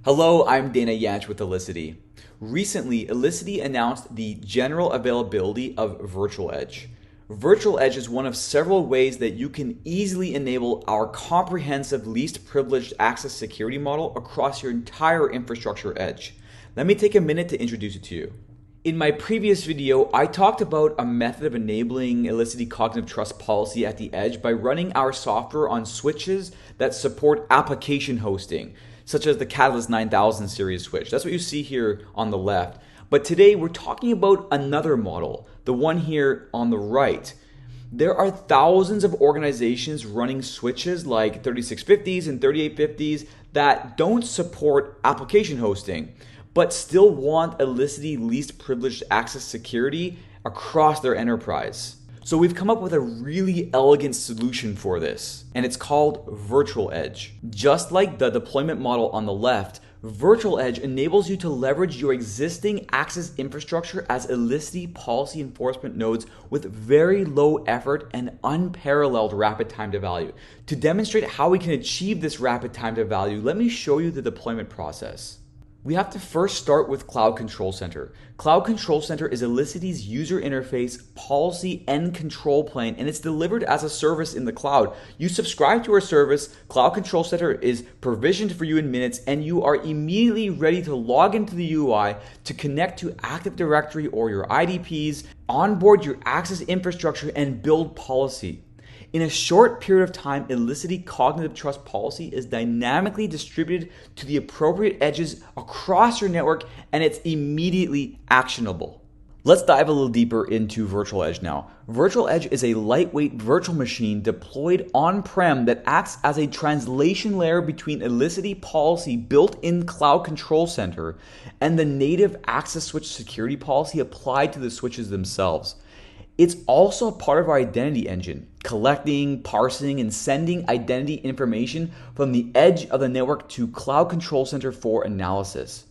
Hello, I'm Dana Yanch with Elisity. Recently, Elisity announced the general availability of Virtual Edge. Virtual Edge is one of several ways that you can easily enable our comprehensive least privileged access security model across your entire infrastructure edge. Let me take a minute to introduce it to you. In my previous video, I talked about a method of enabling Elisity Cognitive Trust policy at the edge by running our software on switches that support application hosting, such as the Catalyst 9000 series switch. That's what you see here on the left. But today we're talking about another model, the one here on the right. There are thousands of organizations running switches like 3650s and 3850s that don't support application hosting, but still want Elisity least privileged access security across their enterprise. So we've come up with a really elegant solution for this, and it's called Virtual Edge. Just like the deployment model on the left, Virtual Edge enables you to leverage your existing access infrastructure as Elisity policy enforcement nodes with very low effort and unparalleled rapid time to value. To demonstrate how we can achieve this rapid time to value, let me show you the deployment process. We have to first start with Cloud Control Center. Cloud Control Center is Elicity's user interface, policy, and control plane, and it's delivered as a service in the cloud. You subscribe to our service, Cloud Control Center is provisioned for you in minutes, and you are immediately ready to log into the UI to connect to Active Directory or your IDPs, onboard your access infrastructure, and build policy. In a short period of time, Elisity Cognitive Trust policy is dynamically distributed to the appropriate edges across your network, and it's immediately actionable. Let's dive a little deeper into Virtual Edge now. Virtual Edge is a lightweight virtual machine deployed on-prem that acts as a translation layer between Elisity policy built in Cloud Control Center and the native access switch security policy applied to the switches themselves. It's also a part of our identity engine, collecting, parsing, and sending identity information from the edge of the network to Cloud Control Center for analysis.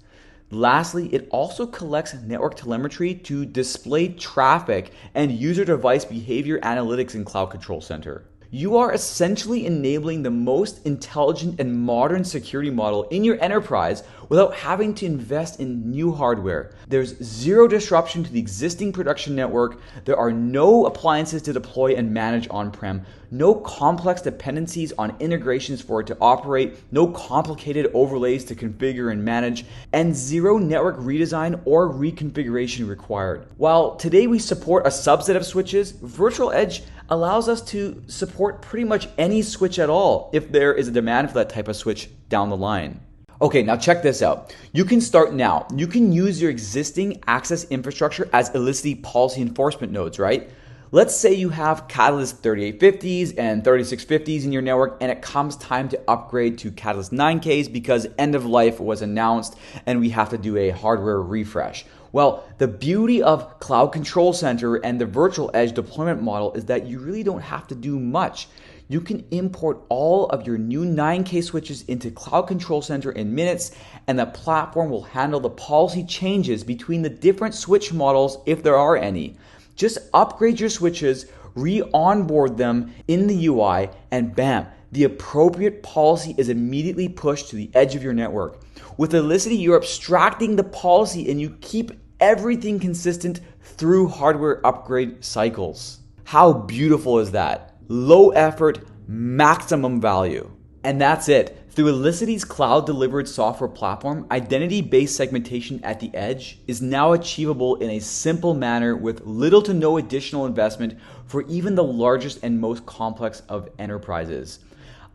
Lastly, it also collects network telemetry to display traffic and user device behavior analytics in Cloud Control Center. You are essentially enabling the most intelligent and modern security model in your enterprise without having to invest in new hardware. There's zero disruption to the existing production network. There are no appliances to deploy and manage on-prem, no complex dependencies on integrations for it to operate, no complicated overlays to configure and manage, and zero network redesign or reconfiguration required. While today we support a subset of switches, Virtual Edge allows us to support pretty much any switch at all if there is a demand for that type of switch down the line. Okay, now check this out. You can start now. You can use your existing access infrastructure as Elisity policy enforcement nodes, right? Let's say you have Catalyst 3850s and 3650s in your network, and it comes time to upgrade to Catalyst 9Ks because end of life was announced and we have to do a hardware refresh. Well, the beauty of Cloud Control Center and the Virtual Edge deployment model is that you really don't have to do much. You can import all of your new 9K switches into Cloud Control Center in minutes, and the platform will handle the policy changes between the different switch models if there are any. Just upgrade your switches, re-onboard them in the UI, and bam, the appropriate policy is immediately pushed to the edge of your network. With Elisity, you're abstracting the policy and you keep everything consistent through hardware upgrade cycles. How beautiful is that? Low effort, maximum value. And that's it. Through Elicity's cloud-delivered software platform, identity-based segmentation at the edge is now achievable in a simple manner with little to no additional investment for even the largest and most complex of enterprises.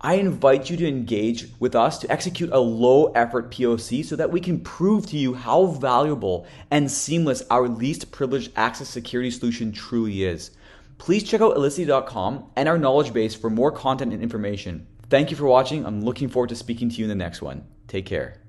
I invite you to engage with us to execute a low-effort POC so that we can prove to you how valuable and seamless our least privileged access security solution truly is. Please check out Elisity.com and our knowledge base for more content and information. Thank you for watching. I'm looking forward to speaking to you in the next one. Take care.